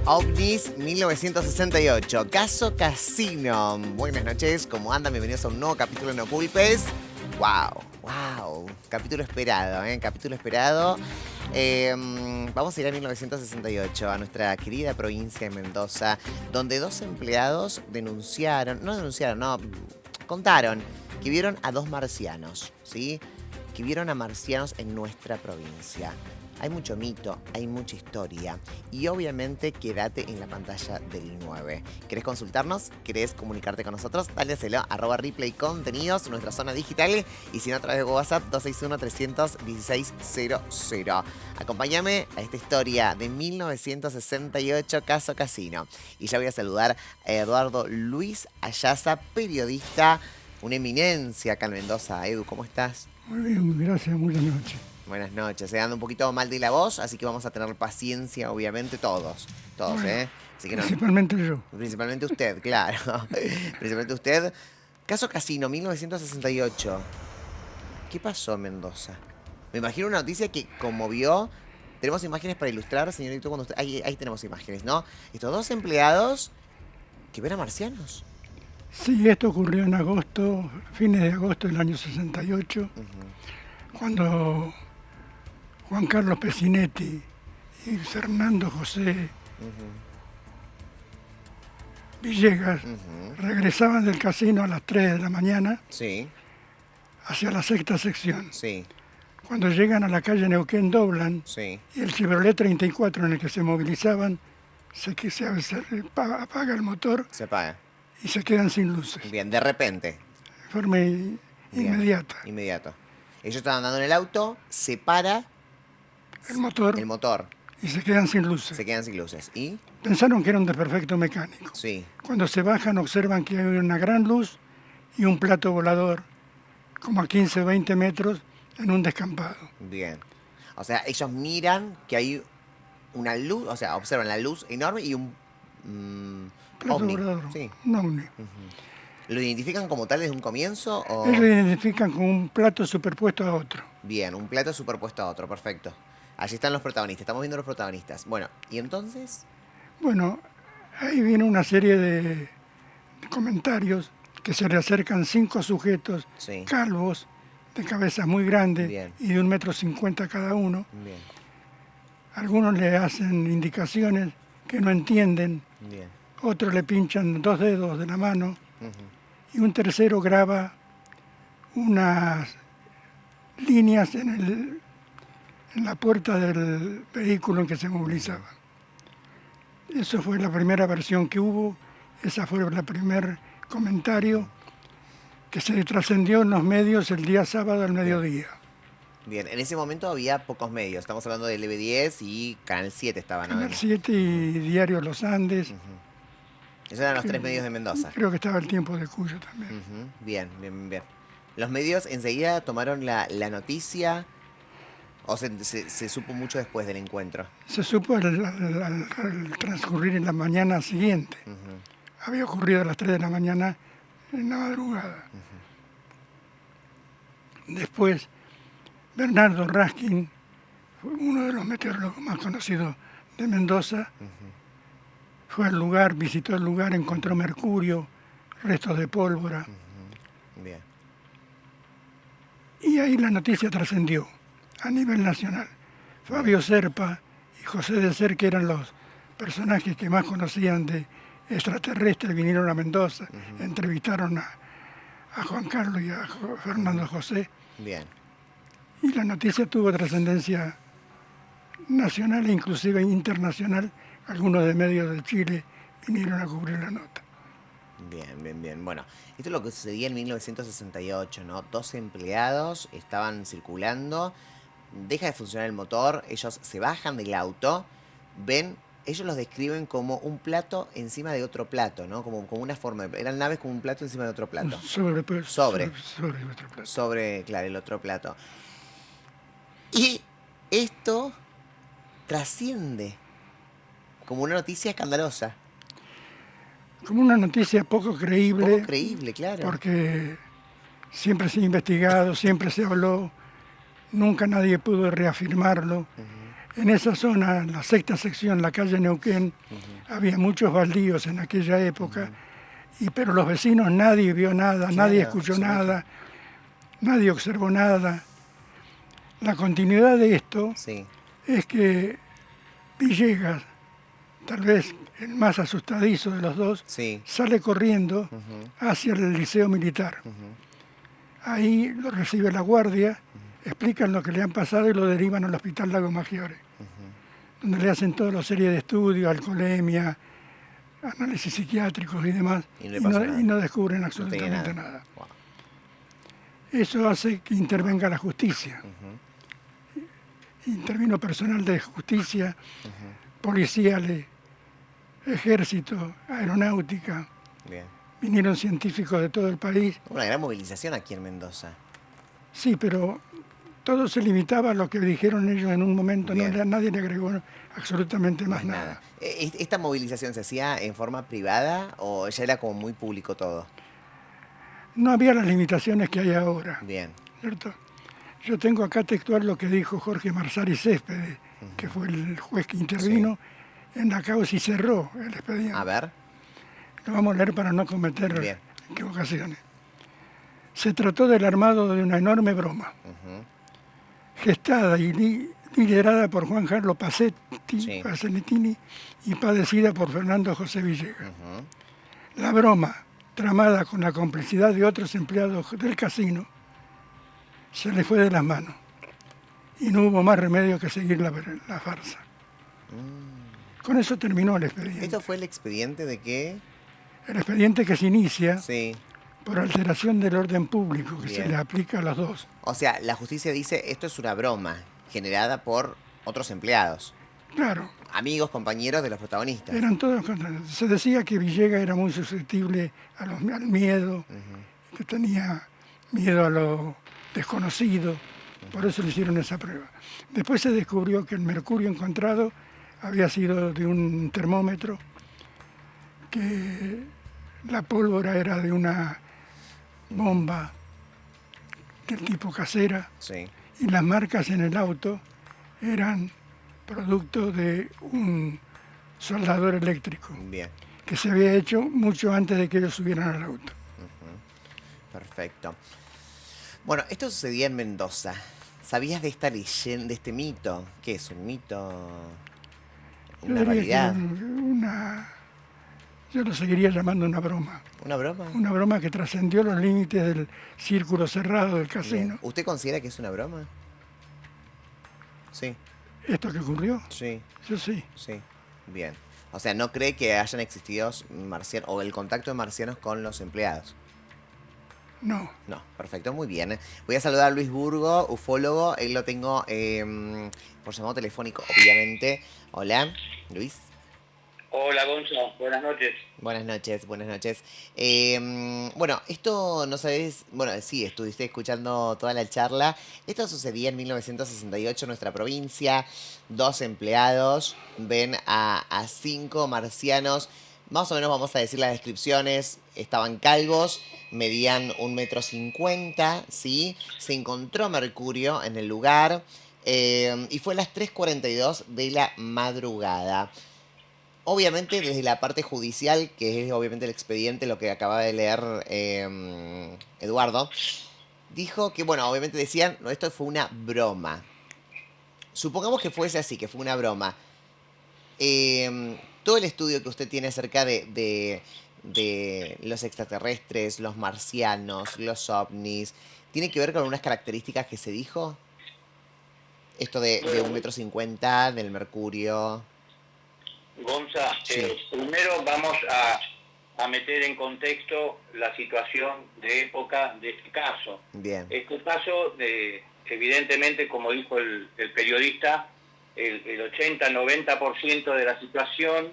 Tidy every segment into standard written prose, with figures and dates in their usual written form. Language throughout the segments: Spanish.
OVNIS 1968, Caso Casino. Buenas noches, ¿cómo andan? Bienvenidos a un nuevo capítulo de No Culpes. Wow, capítulo esperado, capítulo esperado. Vamos a ir a 1968, a nuestra querida provincia de Mendoza, donde dos empleados contaron que vieron a dos marcianos, ¿sí? Que vieron a marcianos en nuestra provincia. Hay mucho mito, hay mucha historia y obviamente quédate en la pantalla del 9. ¿Querés consultarnos? ¿Querés comunicarte con nosotros? Dáleselo, @Replay Contenidos, nuestra zona digital, y si no, a través de WhatsApp 261-300-1600. Acompáñame a esta historia de 1968, Caso Casino. Y ya voy a saludar a Eduardo Luis Ayaza, periodista, una eminencia acá en Mendoza. Edu, ¿cómo estás? Muy bien, gracias, buenas noches. Buenas noches, ando un poquito mal de la voz, así que vamos a tener paciencia, obviamente, todos, bueno, Así que principalmente yo. Principalmente usted, claro. Principalmente usted. Caso Casino, 1968. ¿Qué pasó en Mendoza? Me imagino una noticia que conmovió. Tenemos imágenes para ilustrar, señorito, cuando usted... Ahí tenemos imágenes, ¿no? Estos dos empleados que ven a marcianos. Sí, esto ocurrió en agosto, fines de agosto del año 68, cuando Juan Carlos Pecinetti y Fernando José Villegas regresaban del casino a las 3 de la mañana hacia la sexta sección. Cuando llegan a la calle Neuquén doblan y el Chevrolet 34 en el que se movilizaban se apaga el motor. Se apaga. Y se quedan sin luces. Bien, de repente. De forma inmediata. Inmediato. Ellos estaban andando en el auto, se para el motor. Y se quedan sin luces. ¿Y? Pensaron que era un desperfecto mecánico. Cuando se bajan observan que hay una gran luz y un plato volador, como a 15 o 20 metros, en un descampado. Bien. O sea, ellos miran que hay una luz, o sea, observan la luz enorme y un... plato volador. Un ovni. ¿Lo identifican como tal desde un comienzo? ¿O? Ellos lo identifican como un plato superpuesto a otro. Bien, un plato superpuesto a otro, perfecto. Allí están los protagonistas, estamos viendo los protagonistas. Bueno, ¿y entonces? Bueno, ahí viene una serie de comentarios que se le acercan 5 sujetos calvos, de cabezas muy grandes y de 1,50 m cada uno. Bien. Algunos le hacen indicaciones que no entienden. Bien. Otros le pinchan 2 dedos de la mano y un tercero graba unas líneas en la puerta del vehículo en que se movilizaba. Eso fue la primera versión que hubo, esa fue el primer comentario que se trascendió en los medios el día sábado al mediodía. Bien, en ese momento había pocos medios, estamos hablando de LB10 y Canal 7 estaban. Canal 7 y Diario Los Andes. Esos eran los 3 medios de Mendoza. Creo que estaba El Tiempo de Cuyo también. Bien. ¿Los medios enseguida tomaron la noticia o se supo mucho después del encuentro? Se supo al transcurrir en la mañana siguiente. Había ocurrido a las 3 de la mañana en la madrugada. Después, Bernardo Raskin, uno de los meteorólogos más conocidos de Mendoza, fue al lugar, visitó el lugar, encontró mercurio, restos de pólvora. Bien. Y ahí la noticia trascendió a nivel nacional. Fabio Serpa y José de Ser, que eran los personajes que más conocían de extraterrestres, vinieron a Mendoza, entrevistaron a Juan Carlos y a Fernando José. Bien. Y la noticia tuvo trascendencia nacional e inclusive internacional. Algunos de medios de Chile vinieron a cubrir la nota. Bien. Bueno, esto es lo que sucedía en 1968, ¿no? 2 empleados estaban circulando, deja de funcionar el motor, ellos se bajan del auto, ven, ellos los describen como un plato encima de otro plato, ¿no? Como una forma, eran naves con un plato encima de otro plato. Sobre otro plato. Claro, el otro plato. Y esto trasciende como una noticia escandalosa. Como una noticia poco creíble. Poco creíble, claro. Porque siempre se ha investigado, siempre se habló, nunca nadie pudo reafirmarlo. En esa zona, en la sexta sección, la calle Neuquén, había muchos baldíos en aquella época, pero los vecinos nadie vio nada, nadie Claro, escuchó absoluto. nada, nadie observó nada. La continuidad de esto Sí. es que Villegas, tal vez el más asustadizo de los dos, Sí. sale corriendo Ujú, hacia el liceo militar. ujú, Ahí lo recibe la guardia, explican lo que le han pasado y lo derivan al Hospital Lago Maggiore, donde le hacen toda la serie de estudios, alcoholemia, análisis psiquiátricos y demás, y no le pasó nada. y no descubren No tenía absolutamente nada. nada. Wow. Eso hace que intervenga la justicia. Ujú, Intervino personal de justicia, ujú. policiales, ejército, aeronáutica, Bien. vinieron científicos de todo el país. Una gran movilización aquí en Mendoza. Sí, pero todo se limitaba a lo que dijeron ellos en un momento, Bien. nadie le agregó absolutamente más Más nada. nada. ¿Esta movilización se hacía en forma privada o ya era como muy público todo? No había las limitaciones que hay ahora, Bien. ¿cierto? Yo tengo acá textual lo que dijo Jorge Marsari Céspedes, que fue el juez que intervino en la causa y cerró el A expediente. ver. Lo vamos a leer para no cometer Bien. equivocaciones. Se trató del armado de una enorme broma, Ujú, gestada y liderada por Juan Carlos sí. Pacettini y padecida por Fernando José Villegas. Ujú. La broma, tramada con la complicidad de otros empleados del casino, se le fue de las manos y no hubo más remedio que seguir la farsa. Con eso terminó el expediente. ¿Esto fue el expediente de qué? El expediente que se inicia Sí. por alteración del orden público que se Bien. le aplica a los dos. O sea, la justicia dice esto es una broma generada por otros empleados, Claro, amigos, compañeros de los protagonistas. eran todos se decía que Villegas era muy susceptible al miedo, que tenía miedo a lo desconocido, por eso le hicieron esa prueba. Después se descubrió que el mercurio encontrado había sido de un termómetro, que la pólvora era de una bomba del tipo casera Sí. y las marcas en el auto eran producto de un soldador eléctrico Bien. que se había hecho mucho antes de que ellos subieran al auto. Perfecto. Bueno, esto sucedía en Mendoza. ¿Sabías de esta leyenda, de este mito? ¿Qué es? ¿Un mito? Yo ¿Una diría que realidad? yo lo seguiría llamando una broma. ¿Una broma? Una broma que trascendió los límites del círculo cerrado del Bien. casino. ¿Usted considera que es una broma? Sí, Esto que ocurrió, sí, yo sí. sí. Bien. O sea, ¿no cree que hayan existido marcianos o el contacto de marcianos con los empleados? No, No, perfecto, muy bien. Voy a saludar a Luis Burgo, ufólogo. Él lo tengo por llamado telefónico, obviamente. Hola, Luis. Hola Gonzo, buenas noches. Buenas noches, buenas noches. Bueno, esto no sabes, bueno, sí, estuviste escuchando toda la charla. Esto sucedía en 1968 en nuestra provincia. Dos empleados ven a cinco marcianos. Más o menos vamos a decir las descripciones. Estaban calvos, medían 1,50 m, ¿sí? Se encontró mercurio en el lugar y fue a las 3:42 de la madrugada. Obviamente desde la parte judicial, que es obviamente el expediente, lo que acaba de leer Eduardo, dijo que, bueno, obviamente decían, no, esto fue una broma. Supongamos que fuese así, que fue una broma. Todo el estudio que usted tiene acerca de los extraterrestres, los marcianos, los ovnis, ¿tiene que ver con unas características que se dijo? Esto de Bueno, 1,50 m, del mercurio. Gonza, Sí, primero vamos a meter en contexto la situación de época de este caso. bien. Este caso, evidentemente, como dijo el periodista, el 80-90% de la situación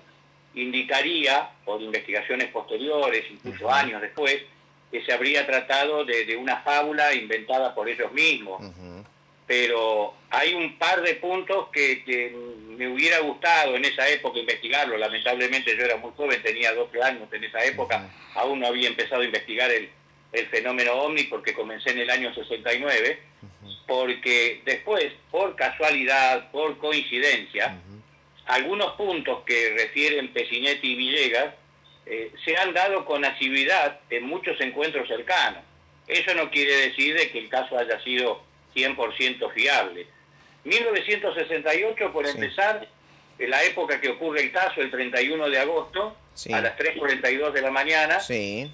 indicaría, por investigaciones posteriores, incluso años después, que se habría tratado de una fábula inventada por ellos mismos. Pero hay un par de puntos que me hubiera gustado en esa época investigarlo. Lamentablemente yo era muy joven, tenía 12 años en esa época, aún no había empezado a investigar el fenómeno OVNI porque comencé en el año 69, porque después, por casualidad, por coincidencia, algunos puntos que refieren Pecinetti y Villegas se han dado con asiduidad en muchos encuentros cercanos. Eso no quiere decir de que el caso haya sido 100% fiable. 1968, por empezar, en la época que ocurre el caso, el 31 de agosto, a las 3:42 de la mañana, se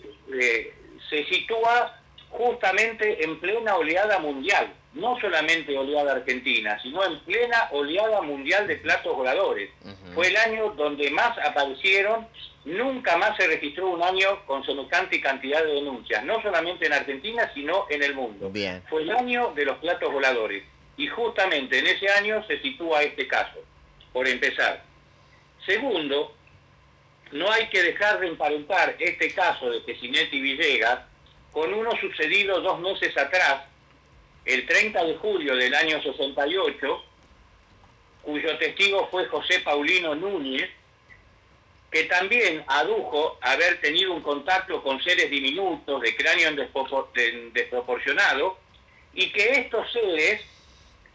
sitúa justamente en plena oleada mundial, no solamente oleada argentina, sino en plena oleada mundial de platos voladores. Fue el año donde más aparecieron, nunca más se registró un año con semejante cantidad de denuncias, no solamente en Argentina, sino en el mundo. Bien. Fue el año de los platos voladores, y justamente en ese año se sitúa este caso, por empezar. Segundo, no hay que dejar de emparentar este caso de Pecinetti y Villegas con uno sucedido 2 meses atrás, el 30 de julio del año 68, cuyo testigo fue José Paulino Núñez, que también adujo haber tenido un contacto con seres diminutos de cráneo desproporcionado, y que estos seres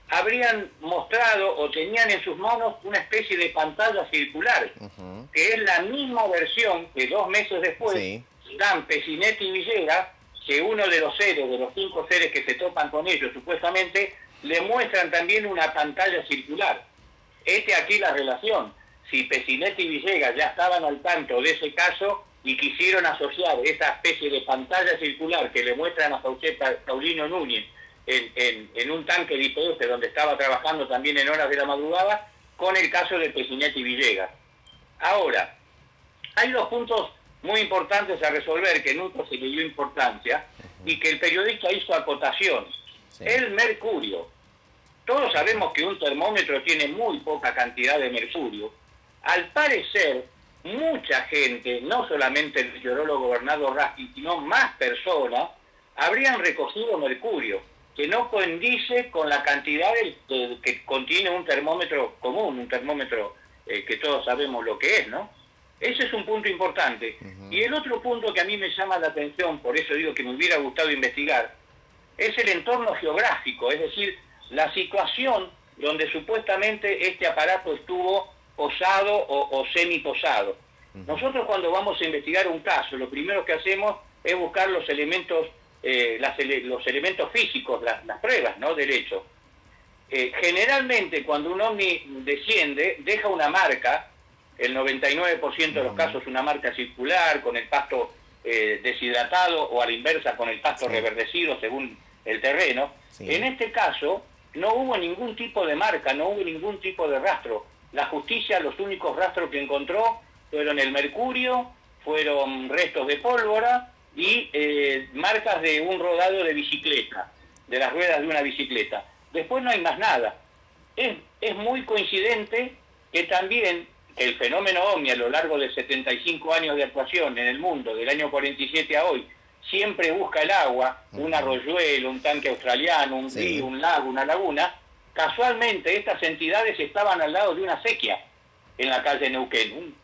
habrían mostrado o tenían en sus manos una especie de pantalla circular, que es la misma versión que 2 meses después dan Pecinetti y Villegas, que uno de los seres, de los 5 seres que se topan con ellos supuestamente, le muestran también una pantalla circular. Aquí la relación. Si Pecinetti y Villegas ya estaban al tanto de ese caso y quisieron asociar esa especie de pantalla circular que le muestran a José Paulino Núñez en un tanque de IPF donde estaba trabajando también en horas de la madrugada, con el caso de Pecinetti y Villegas. Ahora, hay 2 puntos muy importantes a resolver que nunca se le dio importancia y que el periodista hizo acotación. El mercurio. Todos sabemos que un termómetro tiene muy poca cantidad de mercurio. Al parecer, mucha gente, no solamente el meteorólogo Bernardo Raskin, sino más personas, habrían recogido mercurio, que no condice con la cantidad que contiene un termómetro común, un termómetro que todos sabemos lo que es, ¿no? Ese es un punto importante. Y el otro punto que a mí me llama la atención, por eso digo que me hubiera gustado investigar, es el entorno geográfico, es decir, la situación donde supuestamente este aparato estuvo posado o semiposado. Nosotros cuando vamos a investigar un caso, lo primero que hacemos es buscar los elementos los elementos físicos, las pruebas, ¿no?, del hecho. Generalmente cuando un ovni desciende, deja una marca, el 99% de los casos una marca circular, con el pasto deshidratado, o a la inversa con el pasto reverdecido según el terreno. En este caso no hubo ningún tipo de marca, no hubo ningún tipo de rastro. La justicia, los únicos rastros que encontró fueron el mercurio, fueron restos de pólvora y marcas de un rodado de bicicleta, de las ruedas de una bicicleta. Después no hay más nada. Es muy coincidente que también el fenómeno OVNI a lo largo de 75 años de actuación en el mundo, del año 47 a hoy, siempre busca el agua, un arroyuelo, un tanque australiano, un río, un lago, una laguna. Casualmente estas entidades estaban al lado de una sequía en la calle Neuquén,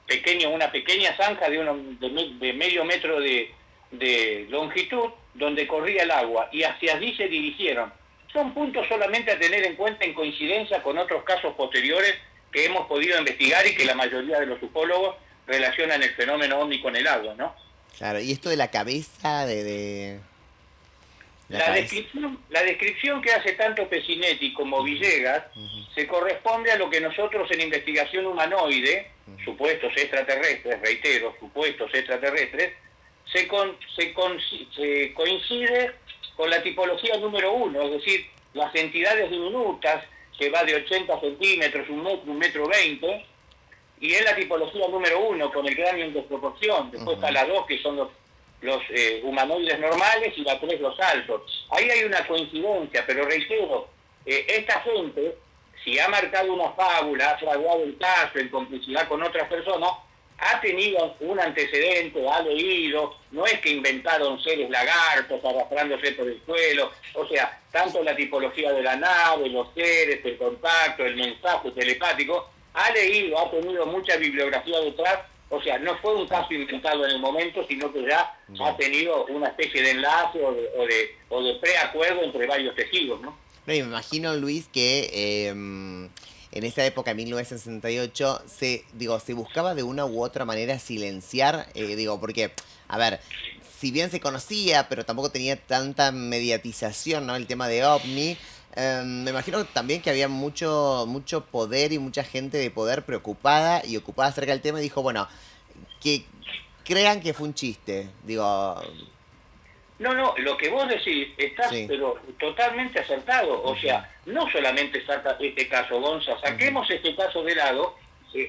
una pequeña zanja de medio metro de longitud donde corría el agua, y hacia allí se dirigieron. Son puntos solamente a tener en cuenta en coincidencia con otros casos posteriores que hemos podido investigar y que la mayoría de los ufólogos relacionan el fenómeno OVNI con el agua, ¿no? Claro, y esto de la cabeza La descripción que hace tanto Pecinetti como Villegas se corresponde a lo que nosotros en investigación humanoide, supuestos extraterrestres, reitero, supuestos extraterrestres, se coincide con la tipología número 1, es decir, las entidades diminutas, que va de 80 centímetros, 1 metro 20, y es la tipología número 1, con el cráneo en desproporción. Después está la 2, que son los humanoides normales, y la 3, los altos. Ahí hay una coincidencia, pero reitero, esta gente, si ha marcado una fábula, ha fraguado el caso en complicidad con otras personas, ha tenido un antecedente, ha leído, no es que inventaron seres lagartos arrastrándose por el suelo, o sea, tanto la tipología de la nave, los seres, el contacto, el mensaje telepático, ha leído, ha tenido mucha bibliografía detrás, o sea, no fue un caso inventado en el momento, sino que ya ha tenido una especie de enlace o de preacuerdo entre varios testigos, ¿no? No, y me imagino, Luis, que en esa época, en 1968, se buscaba de una u otra manera silenciar, porque, a ver, si bien se conocía, pero tampoco tenía tanta mediatización, ¿no? El tema de OVNI. Me imagino también que había mucho poder y mucha gente de poder preocupada y ocupada acerca del tema y dijo, bueno, que crean que fue un chiste. No, no, lo que vos decís estás Sí. pero totalmente acertado. O Ujú, sea, no solamente saca este caso, Gonza, ujú, saquemos este caso de lado,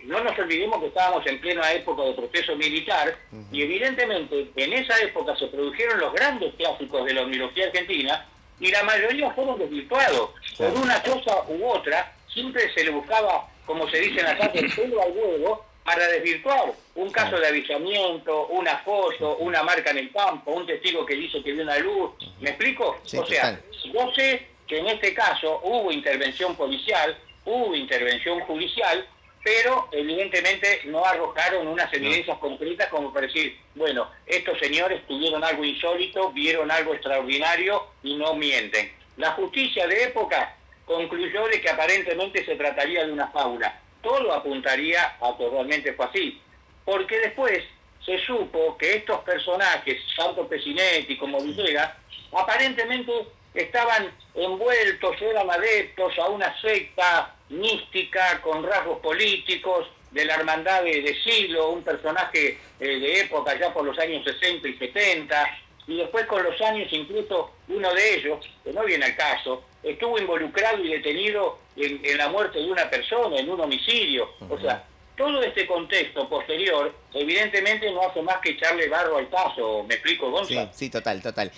no nos olvidemos que estábamos en plena época de proceso militar y ujú. evidentemente en esa época se produjeron los grandes clásicos de la omnilogía argentina y la mayoría fueron desvirtuados. Por Claro. una cosa u otra, siempre se le buscaba, como se dice en la calle, el pelo al huevo para desvirtuar un caso Claro. de avistamiento, una foto, una marca en el campo, un testigo que dice que vio una luz. ¿Me explico? Sí, O sea, total. yo sé que en este caso hubo intervención policial, hubo intervención judicial, pero evidentemente no arrojaron unas No. evidencias concretas como para decir, bueno, estos señores tuvieron algo insólito, vieron algo extraordinario y no mienten. La justicia de época concluyó de que aparentemente se trataría de una fábula. Todo apuntaría a que realmente fue así. Porque después se supo que estos personajes, tanto Pecinetti como Villegas, aparentemente estaban envueltos, eran adeptos a una secta mística con rasgos políticos de la hermandad de Silo, un personaje de época ya por los años 60 y 70, y después con los años incluso uno de ellos, que no viene al caso, estuvo involucrado y detenido en la muerte de una persona, en un homicidio. O Ujú. sea, todo este contexto posterior evidentemente no hace más que echarle barro al caso. ¿Me explico, Sí, Gonza? sí, total, total.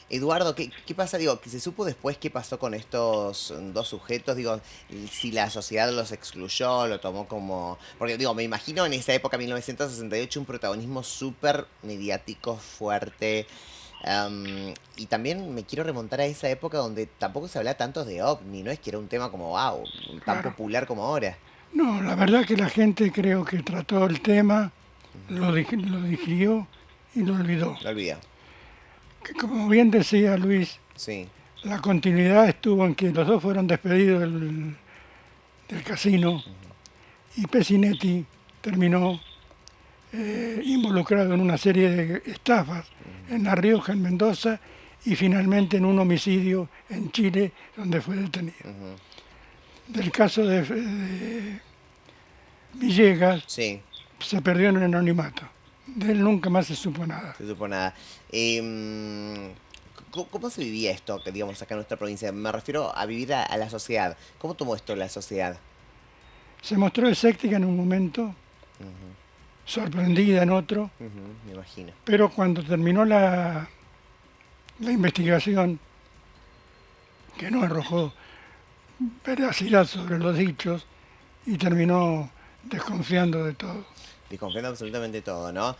Eduardo, ¿qué pasa? Que se supo después qué pasó con estos dos sujetos, si la sociedad los excluyó, lo tomó como... Porque, me imagino en esa época, 1968, un protagonismo súper mediático, fuerte. Y también me quiero remontar a esa época donde tampoco se hablaba tanto de OVNI, no es que era un tema como, wow, tan Claro. popular como ahora. No, la verdad que la gente creo que trató el tema, lo digirió y lo olvidó. Lo olvidé. Que como bien decía Luis, Sí. la continuidad estuvo en que los dos fueron despedidos del casino y Pecinetti terminó involucrado en una serie de estafas en La Rioja, en Mendoza y finalmente en un homicidio en Chile donde fue detenido. Ujú. Del caso de Villegas Sí. se perdió en el anonimato. De él nunca más se supo nada. Se supo nada. ¿Cómo se vivía esto, que digamos, acá en nuestra provincia? Me refiero a vivir a la sociedad. ¿Cómo tomó esto la sociedad? Se mostró escéptica en un momento, Ujú, sorprendida en otro, ujú, me imagino. pero cuando terminó la investigación, que no arrojó veracidad sobre los dichos y terminó desconfiando de todo. Desconfiando absolutamente todo, ¿no?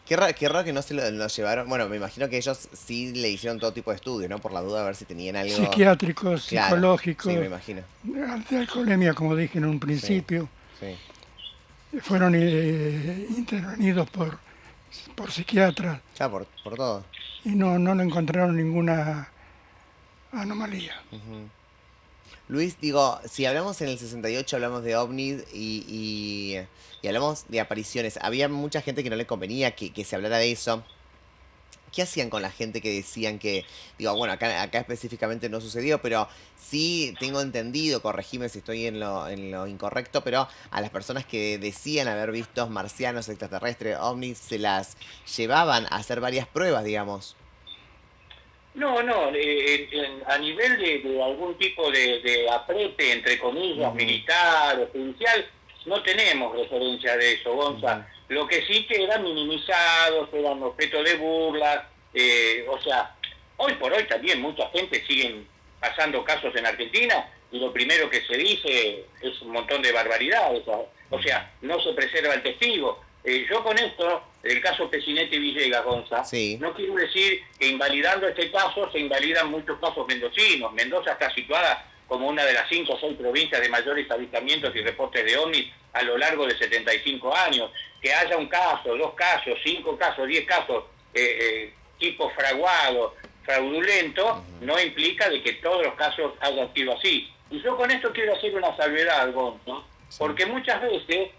Qué raro que no lo llevaron. Bueno, me imagino que ellos sí le hicieron todo tipo de estudios, ¿no? Por la duda, a ver si tenían algo. Psiquiátricos, Claro, sí, me psicológicos, imagino. de alcoholemia, como dije en un Sí, principio, sí. fueron intervenidos por psiquiatras Ya, por todo. y no le encontraron ninguna anomalía. Ujú. Luis, si hablamos en el 68, hablamos de ovnis y hablamos de apariciones. Había mucha gente que no le convenía que se hablara de eso. ¿Qué hacían con la gente que decían que, bueno, acá específicamente no sucedió, pero sí tengo entendido, corregime si estoy en lo incorrecto, pero a las personas que decían haber visto marcianos, extraterrestres, ovnis, se las llevaban a hacer varias pruebas, digamos. No, no, a nivel de algún tipo de aprete, entre comillas, Ujú, militar o judicial, no tenemos referencia de eso, ujú, Gonza. Lo que sí que eran minimizados, eran objeto de burlas, o sea, hoy por hoy también mucha gente sigue pasando casos en Argentina y lo primero que se dice es un montón de barbaridades, o ujú. sea, no se preserva el testigo. Yo con esto, el caso Pecinetti Villegas, Gonza, Sí, no quiero decir que invalidando este caso se invalidan muchos casos mendocinos. Mendoza está situada como una de las 5 o 6 provincias de mayores avistamientos y reportes de ovnis a lo largo de 75 años. Que haya un caso, 2 casos, 5 casos, 10 casos, tipo fraguado, fraudulento, no implica de que todos los casos hayan sido así. Y yo con esto quiero hacer una salvedad, Gonzo, porque muchas veces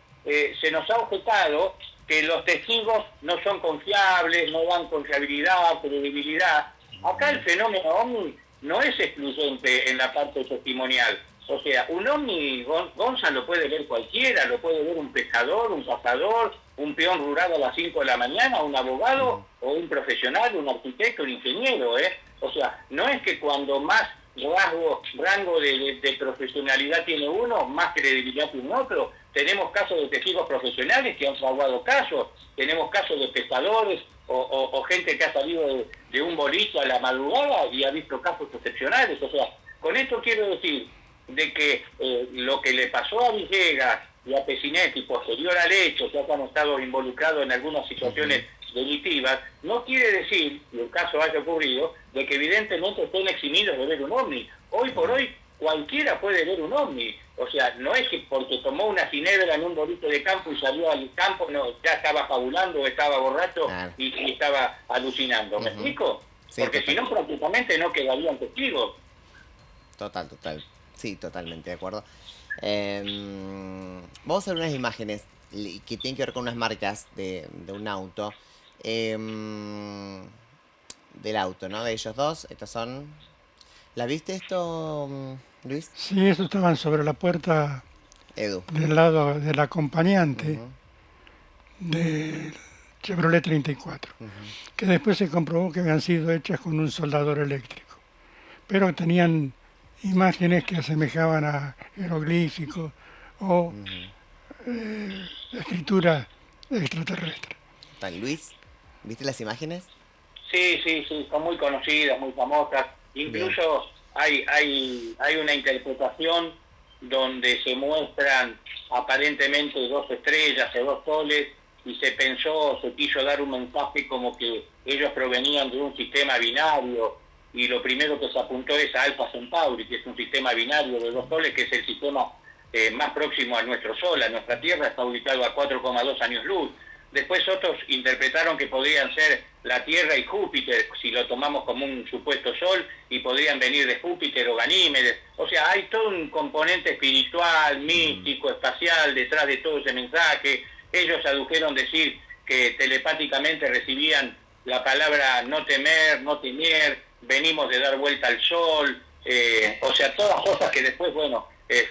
se nos ha objetado que los testigos no son confiables, no dan confiabilidad, credibilidad. Acá el fenómeno OVNI no es excluyente en la parte testimonial. O sea, un OVNI, Gonza, lo puede ver cualquiera, lo puede ver un pescador, un cazador, un peón rural a las 5 de la mañana, un abogado o un profesional, un arquitecto, un ingeniero, ¿eh? O sea, no es que cuando más rango de profesionalidad tiene uno, más credibilidad tiene otro. Tenemos casos de testigos profesionales que han salvado casos, tenemos casos de pescadores o gente que ha salido de un boliche a la madrugada y ha visto casos excepcionales. O sea, con esto quiero decir de que lo que le pasó a Villegas y a Pecinetti posterior al hecho, ya que han estado involucrados en algunas situaciones delictivas, no quiere decir, y el caso haya ocurrido, de que evidentemente estén eximidos de ver un OVNI. Hoy por hoy cualquiera puede ver un OVNI. O sea, no es que porque tomó una ginebra en un boliche de campo y salió al campo, no, ya estaba fabulando, estaba borracho y estaba alucinando. ¿Me explico? Sí, porque total. si no, prácticamente no quedarían testigos. Total. Sí, totalmente de acuerdo. Vamos a ver unas imágenes que tienen que ver con unas marcas de un auto. Del auto, ¿no? De ellos dos. Estas son... ¿La viste esto, Luis? Sí, eso estaban sobre la puerta Edu. del lado del acompañante del Chevrolet 34, que después se comprobó que habían sido hechas con un soldador eléctrico, pero tenían imágenes que asemejaban a jeroglíficos o escritura extraterrestre. Luis, ¿viste las imágenes? Sí, son muy conocidas, muy famosas. Incluso hay una interpretación donde se muestran aparentemente dos estrellas o dos soles y se quiso dar un mensaje como que ellos provenían de un sistema binario y lo primero que se apuntó es a Alpha Centauri, que es un sistema binario de dos soles, que es el sistema más próximo a nuestro Sol, a nuestra Tierra, está ubicado a 4,2 años luz. Después otros interpretaron que podrían ser la Tierra y Júpiter, si lo tomamos como un supuesto Sol, y podrían venir de Júpiter o Ganímedes. O sea, hay todo un componente espiritual, místico, espacial detrás de todo ese mensaje. Ellos adujeron decir que telepáticamente recibían la palabra no temer, no temer, venimos de dar vuelta al Sol. O sea, todas cosas que después,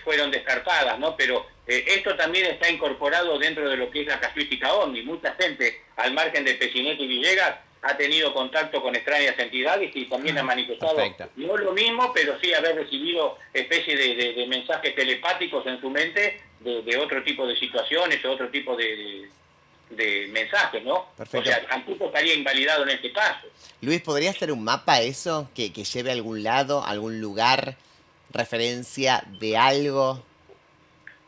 fueron descartadas, ¿no? Pero esto también está incorporado dentro de lo que es la casuística OVNI. Mucha gente, al margen de Pecinetti y Villegas, ha tenido contacto con extrañas entidades y también ha manifestado no lo mismo, pero sí haber recibido especie de mensajes telepáticos en su mente de otro tipo de situaciones o otro tipo de mensajes, ¿no? Perfecto. O sea, tampoco estaría invalidado en este caso. Luis, ¿podría ser un mapa eso? Que lleve a algún lado, a algún lugar, referencia de algo.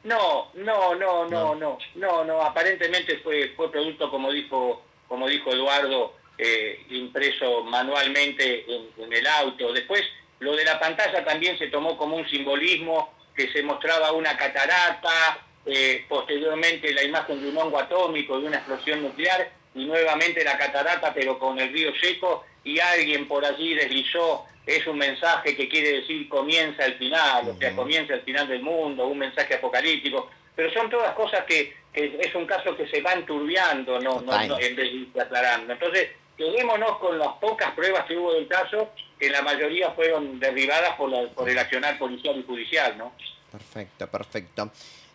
No, aparentemente fue producto, como dijo Eduardo, impreso manualmente en el auto. Después, lo de la pantalla también se tomó como un simbolismo, que se mostraba una catarata, posteriormente la imagen de un hongo atómico, de una explosión nuclear, y nuevamente la catarata, pero con el río seco, y alguien por allí deslizó, es un mensaje que quiere decir comienza el final, o sea, comienza el final del mundo, un mensaje apocalíptico, pero son todas cosas que es un caso que se va enturbiando, no en vez de irse aclarando. Entonces, quedémonos con las pocas pruebas que hubo del caso, que la mayoría fueron derribadas por el accionar policial y judicial, ¿no? Perfecto.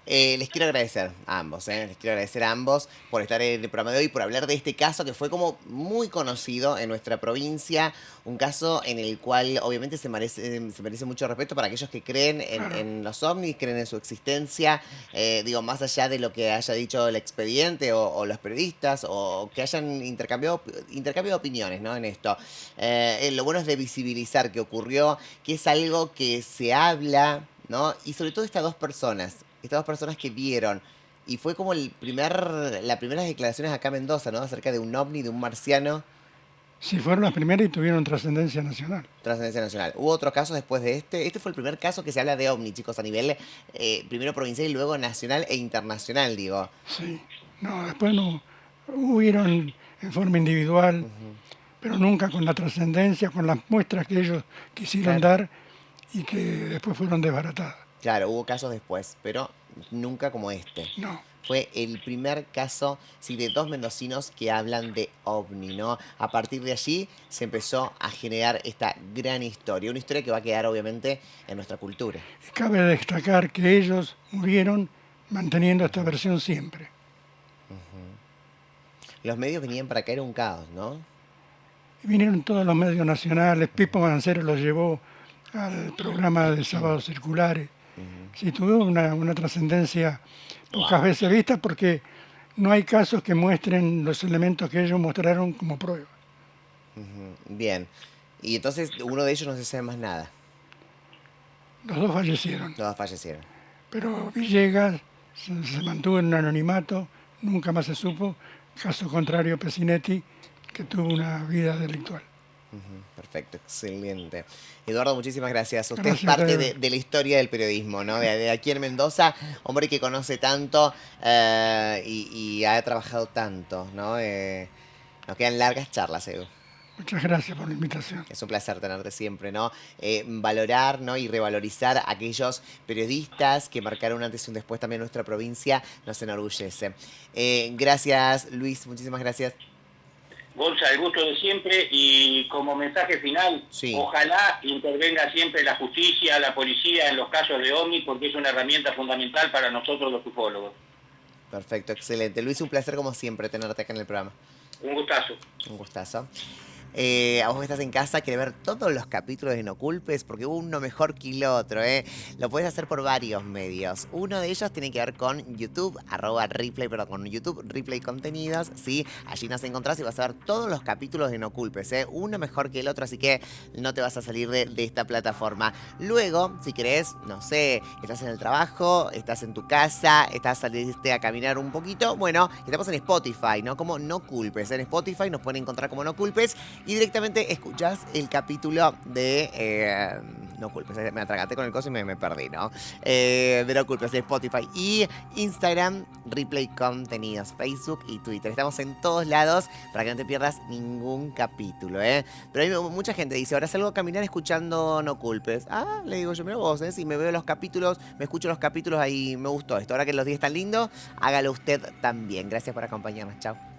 Les quiero agradecer a ambos, les quiero agradecer a ambos por estar en el programa de hoy, por hablar de este caso que fue como muy conocido en nuestra provincia, un caso en el cual obviamente se merece mucho respeto para aquellos que creen en los ovnis, creen en su existencia, digo, más allá de lo que haya dicho el expediente o los periodistas, o que hayan intercambio de opiniones, ¿no? En esto. Lo bueno es de visibilizar que ocurrió, que es algo que se habla, ¿no? Y sobre todo estas dos personas que vieron, y fue como las primeras declaraciones acá en Mendoza, ¿no? Acerca de un ovni, de un marciano. Sí, fueron las primeras y tuvieron trascendencia nacional. Trascendencia nacional. ¿Hubo otros casos después de este? Este fue el primer caso que se habla de ovni, chicos, a nivel primero provincial y luego nacional e internacional, digo. Sí, no, después no hubieron en forma individual, pero nunca con la trascendencia, con las muestras que ellos quisieron Claro. dar y que después fueron desbaratadas. Claro, hubo casos después, pero nunca como este. No, Fue el primer caso, sí, de dos mendocinos que hablan de ovni, ¿no? A partir de allí se empezó a generar esta gran historia, una historia que va a quedar obviamente en nuestra cultura. y cabe destacar que ellos murieron manteniendo esta versión siempre. Los medios venían para caer un caos, ¿no? Y vinieron todos los medios nacionales, Pipo Mancero los llevó al programa de Sábados Circulares. Sí, tuvo una trascendencia pocas veces vista porque no hay casos que muestren los elementos que ellos mostraron como prueba. Bien. Y entonces uno de ellos no se sabe más nada. Los dos fallecieron, Los dos fallecieron. pero Villegas se mantuvo en un anonimato, nunca más se supo, caso contrario Pecinetti, que tuvo una vida delictual. Perfecto, excelente. Eduardo, muchísimas gracias. Usted es Gracias a parte ustedes. de la historia del periodismo, ¿no? De aquí en Mendoza, hombre que conoce tanto y ha trabajado tanto, ¿no? Nos quedan largas charlas, Edu. Muchas gracias por la invitación. Es un placer tenerte siempre, ¿no? Valorar, ¿no? Y revalorizar a aquellos periodistas que marcaron un antes y un después también en nuestra provincia nos enorgullece. Gracias, Luis, muchísimas gracias. Gonza, el gusto de siempre y como mensaje final, Sí. ojalá intervenga siempre la justicia, la policía en los casos de OVNI porque es una herramienta fundamental para nosotros los ufólogos. Perfecto, excelente. Luis, un placer como siempre tenerte acá en el programa. Un gustazo. Un gustazo. A vos que estás en casa, querés ver todos los capítulos de No Culpes, porque hubo uno mejor que el otro, ¿eh? Lo puedes hacer por varios medios. Uno de ellos tiene que ver con YouTube, con YouTube, Replay Contenidos, ¿sí? Allí nos encontrás y vas a ver todos los capítulos de No Culpes, ¿eh? Uno mejor que el otro, así que no te vas a salir de esta plataforma. Luego, si querés, no sé, estás en el trabajo, estás en tu casa, saliste a caminar un poquito, bueno, estamos en Spotify, ¿no? Como No Culpes. En Spotify nos pueden encontrar como No Culpes y directamente escuchás el capítulo de No Culpes. Me atraganté con el coso y me perdí, ¿no? De No Culpes, de Spotify y Instagram, Replay Contenidos, Facebook y Twitter. Estamos en todos lados para que no te pierdas ningún capítulo, ¿eh? Pero hay mucha gente dice, ahora salgo a caminar escuchando No Culpes. Ah, le digo yo, mira vos, ¿eh? Si me veo los capítulos, me escucho los capítulos, ahí me gustó esto. Ahora que los días están lindos, hágalo usted también. Gracias por acompañarnos. Chao.